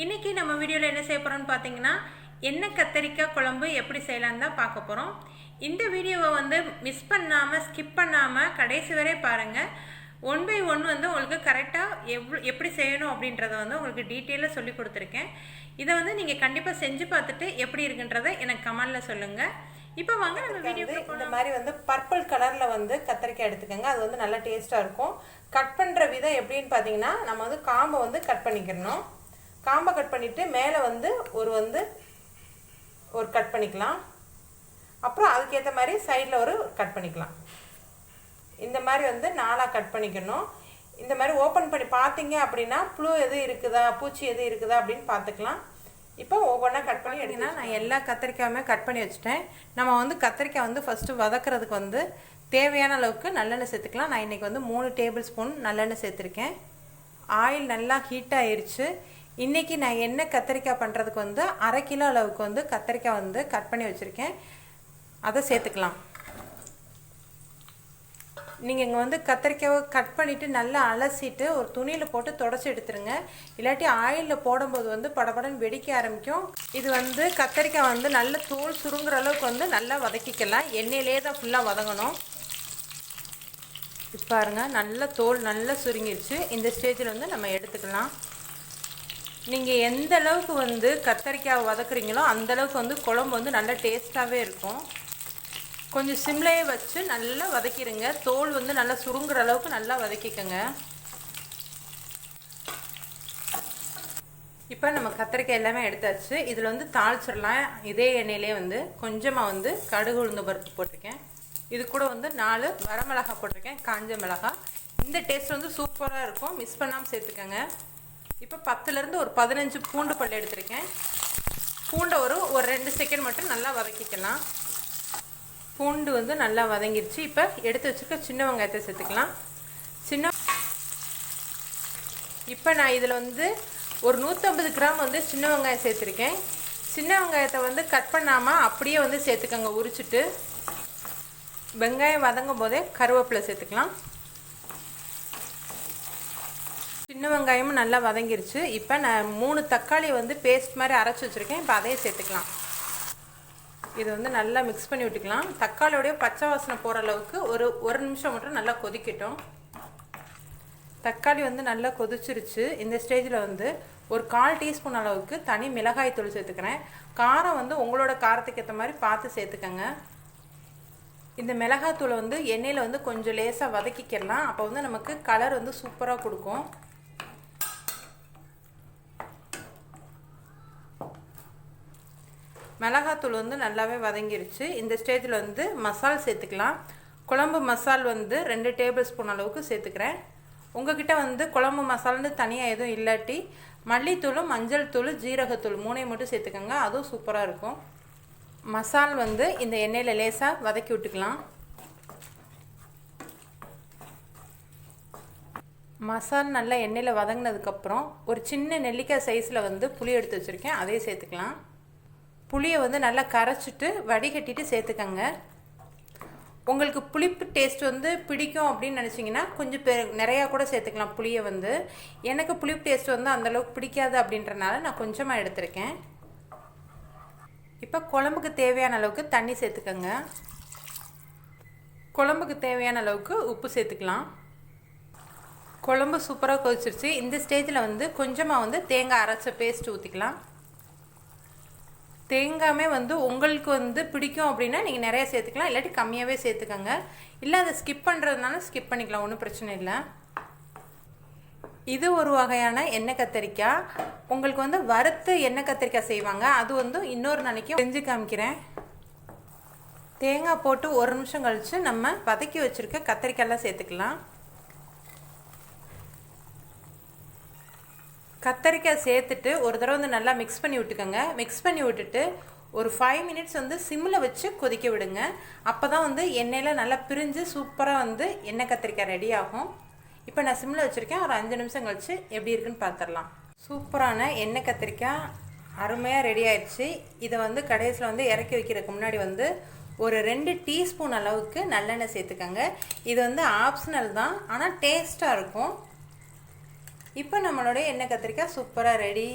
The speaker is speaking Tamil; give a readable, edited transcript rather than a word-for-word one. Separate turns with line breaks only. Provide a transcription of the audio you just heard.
இன்றைக்கி நம்ம வீடியோவில் என்ன செய்ய போகிறோம்னு பார்த்தீங்கன்னா எண்ணெய் கத்தரிக்காய் குழம்பு எப்படி செய்யலான்னு தான் பார்க்க போகிறோம். இந்த வீடியோவை வந்து மிஸ் பண்ணாமல் ஸ்கிப் பண்ணாமல் கடைசி வரை பாருங்கள். 1 by 1 வந்து உங்களுக்கு கரெக்டாக எப்படி செய்யணும் அப்படின்றத வந்து உங்களுக்கு டீட்டெயிலாக சொல்லி கொடுத்துருக்கேன். இதை வந்து நீங்கள் கண்டிப்பாக செஞ்சு பார்த்துட்டு எப்படி இருக்குன்றதை எனக்கு கமெண்டில் சொல்லுங்கள். இப்போ வாங்க நம்ம வீடியோ.
இந்த மாதிரி வந்து பர்பிள் கலரில் வந்து கத்திரிக்காய் எடுத்துக்கோங்க. அது வந்து நல்லா டேஸ்ட்டாக இருக்கும். கட் பண்ணுற விதம் எப்படின்னு பார்த்தீங்கன்னா, நம்ம வந்து காம்பை வந்து கட் பண்ணிக்கிறணும். காம்பை கட் பண்ணிவிட்டு மேலே வந்து ஒரு கட் பண்ணிக்கலாம். அப்புறம் அதுக்கேற்ற மாதிரி சைடில் ஒரு கட் பண்ணிக்கலாம். இந்த மாதிரி வந்து 4ஆக கட் பண்ணிக்கணும். இந்த மாதிரி ஓப்பன் பண்ணி பார்த்தீங்க அப்படின்னா புழு எது இருக்குதா, பூச்சி எது இருக்குதா அப்படின்னு பார்த்துக்கலாம். இப்போ ஒவ்வொன்றா கட் பண்ணி எடுத்திங்கன்னா, நான் எல்லா கத்திரிக்காயுமே கட் பண்ணி வச்சுட்டேன். நம்ம வந்து கத்திரிக்காய் வந்து ஃபஸ்ட்டு வதக்கிறதுக்கு வந்து தேவையான அளவுக்கு நல்லெண்ணெய் சேர்த்துக்கலாம். நான் இன்றைக்கி வந்து 3 டேபிள் ஸ்பூன் நல்லெண்ணெய் சேர்த்துருக்கேன். ஆயில் நல்லா ஹீட் ஆயிடுச்சு. இன்றைக்கி நான் எண்ணெய் கத்திரிக்காய் பண்ணுறதுக்கு வந்து 1/2 கிலோ அளவுக்கு வந்து கத்திரிக்காய் வந்து கட் பண்ணி வச்சுருக்கேன். அதை சேர்த்துக்கலாம். நீங்கள் இங்கே வந்து கத்திரிக்காயை கட் பண்ணிவிட்டு நல்லா அலசிட்டு ஒரு துணியில் போட்டு தொடச்சி எடுத்துருங்க. இல்லாட்டி ஆயிலில் போடும்போது வந்து படபடன்னு வெடிக்க ஆரம்பிக்கும். இது வந்து கத்திரிக்காய் வந்து நல்ல தோல் சுருங்குற அளவுக்கு வந்து நல்லா வதக்கிக்கலாம். எண்ணெயிலே தான் ஃபுல்லாக வதங்கணும். இப்போ பாருங்க, நல்ல தோல் நல்லா சுருங்கிடுச்சு. இந்த ஸ்டேஜில் வந்து நம்ம எடுத்துக்கலாம். நீங்கள் எந்த அளவுக்கு வந்து கத்திரிக்காய் வதக்குறீங்களோ அந்தளவுக்கு வந்து குழம்பு வந்து நல்லா டேஸ்ட்டாகவே இருக்கும். கொஞ்சம் சிம்லையே வச்சு நல்லா வதக்கிடுங்க. தோல் வந்து நல்லா சுருங்குற அளவுக்கு நல்லா வதக்கிக்கோங்க. இப்போ நம்ம கத்திரிக்காய் எல்லாமே எடுத்தாச்சு. இதில் வந்து தாளிச்சிடலாம். இதே எண்ணெயிலே வந்து கொஞ்சமாக வந்து கடுகு உளுந்து பருப்பு போட்டிருக்கேன். இது கூட வந்து 4 வரமிளகாய் போட்டிருக்கேன், காஞ்ச மிளகாய். இந்த டேஸ்ட் வந்து சூப்பராக இருக்கும். மிஸ் பண்ணாமல் சேர்த்துக்கோங்க. இப்போ 10லேருந்து ஒரு 15 பூண்டு பல் எடுத்திருக்கேன். பூண்டை ஒரு 2 செகண்ட் மட்டும் நல்லா வதக்கிக்கலாம். பூண்டு வந்து நல்லா வதங்கிடுச்சு. இப்போ எடுத்து வச்சுருக்க சின்ன வெங்காயத்தை சேர்த்துக்கலாம். இப்போ நான் இதில் வந்து ஒரு 150 கிராம் வந்து சின்ன வெங்காயம் சேர்த்துருக்கேன். சின்ன வெங்காயத்தை வந்து கட் பண்ணாமல் அப்படியே வந்து சேர்த்துக்கோங்க. உரிச்சிட்டு வெங்காயம் வதங்கும் போதே கருவேப்பிலை சேர்த்துக்கலாம். சின்ன வெங்காயமும் நல்லா வதங்கிருச்சு. இப்போ நான் 3 தக்காளி வந்து பேஸ்ட் மாதிரி அரைச்சி வச்சுருக்கேன். இப்போ அதையே சேர்த்துக்கலாம். இது வந்து நல்லா மிக்ஸ் பண்ணி விட்டுக்கலாம். தக்காளியோடைய பச்சை வாசனை போகிற அளவுக்கு ஒரு நிமிஷம் மட்டும் நல்லா கொதிக்கட்டும். தக்காளி வந்து நல்லா கொதிச்சிருச்சு. இந்த ஸ்டேஜில் வந்து ஒரு 1/4 டீஸ்பூன் அளவுக்கு தனி மிளகாய் தூள் சேர்த்துக்கிறேன். காரம் வந்து உங்களோட காரத்துக்கு ஏற்ற மாதிரி பார்த்து சேர்த்துக்கங்க. இந்த மிளகாத்தூளை வந்து எண்ணெயில் வந்து கொஞ்சம் லேசாக வதக்கிக்கலாம். அப்போ வந்து நமக்கு கலர் வந்து சூப்பராக கொடுக்கும். மிளகாத்தூள் வந்து நல்லாவே வதங்கிருச்சு. இந்த ஸ்டேஜில் வந்து மசால் சேர்த்துக்கலாம். குழம்பு மசால் வந்து 2 டேபிள் ஸ்பூன் அளவுக்கு சேர்த்துக்கிறேன். உங்ககிட்ட வந்து குழம்பு மசால்னு தனியாக எதுவும் இல்லாட்டி மல்லித்தூளும் மஞ்சள் தூள் ஜீரகத்தூள் 3ஐயும் மட்டும் சேர்த்துக்கோங்க. அதுவும் சூப்பராக இருக்கும். மசால் வந்து இந்த எண்ணெயில் லேசாக வதக்கி விட்டுக்கலாம். மசால் நல்லா எண்ணெயில் வதங்கினதுக்கப்புறம் ஒரு சின்ன நெல்லிக்காய் சைஸில் வந்து புளி எடுத்து வச்சுருக்கேன். அதையும் சேர்த்துக்கலாம். புளியை வந்து நல்லா கரைச்சிட்டு வடிகட்டிட்டு சேர்த்துக்கங்க. உங்களுக்கு புளிப்பு டேஸ்ட் வந்து பிடிக்கும் அப்படின்னு நினச்சிங்கன்னா கொஞ்சம் நிறையா கூட சேர்த்துக்கலாம் புளியை வந்து. எனக்கு புளிப்பு டேஸ்ட் வந்து அந்தளவுக்கு பிடிக்காது அப்படின்றனால நான் கொஞ்சமாக எடுத்திருக்கேன். இப்போ குழம்புக்கு தேவையான அளவுக்கு தண்ணி சேர்த்துக்கங்க. குழம்புக்கு தேவையான அளவுக்கு உப்பு சேர்த்துக்கலாம். குழம்பு சூப்பராக கொதிச்சிருச்சு. இந்த ஸ்டேஜில் வந்து கொஞ்சமாக வந்து தேங்காய் அரைச்ச பேஸ்ட் ஊற்றிக்கலாம். தேங்காயுமே வந்து உங்களுக்கு வந்து பிடிக்கும் அப்படின்னா நீங்கள் நிறையா சேர்த்துக்கலாம். இல்லாட்டி கம்மியாகவே சேர்த்துக்கோங்க. இல்லை அதை ஸ்கிப் பண்ணுறதுனால ஸ்கிப் பண்ணிக்கலாம், ஒன்றும் பிரச்சனை இல்லை. இது ஒரு வகையான எண்ணெய் கத்திரிக்காய். உங்களுக்கு வந்து வறுத்து எண்ணெய் கத்திரிக்காய் செய்வாங்க. அது வந்து இன்னொரு நாளைக்கு செஞ்சு காமிக்கிறேன். தேங்காய் போட்டு 1 நிமிஷம் கழித்து நம்ம வதக்கி வச்சுருக்க கத்திரிக்காயெல்லாம் சேர்த்துக்கலாம். கத்திரிக்காய் சேர்த்துட்டு ஒரு தடவை வந்து நல்லா மிக்ஸ் பண்ணி விட்டுக்கோங்க. மிக்ஸ் பண்ணி விட்டுட்டு ஒரு 5 மினிட்ஸ் வந்து சிம்மில் வச்சு கொதிக்க விடுங்க. அப்போ தான் வந்து எண்ணெயில் நல்லா பிரிஞ்சு சூப்பராக வந்து எண்ணெய் கத்திரிக்காய் ரெடி ஆகும். இப்போ நான் சிம்மில் வச்சுருக்கேன். ஒரு 5 நிமிஷம் கழித்து எப்படி இருக்குன்னு பார்த்துடலாம். சூப்பரான எண்ணெய் கத்திரிக்காய் அருமையாக ரெடி ஆயிடுச்சு. இதை வந்து கடைசியில் வந்து இறக்கி வைக்கிறதுக்கு முன்னாடி வந்து ஒரு 2 டீஸ்பூன் அளவுக்கு நல்லெண்ணெய் சேர்த்துக்கோங்க. இது வந்து ஆப்ஷனல் தான், ஆனால் டேஸ்ட்டாக இருக்கும். இப்போ நம்மளுடைய எண்ணெய் கத்திரிக்காய் சூப்பராக ரெடி.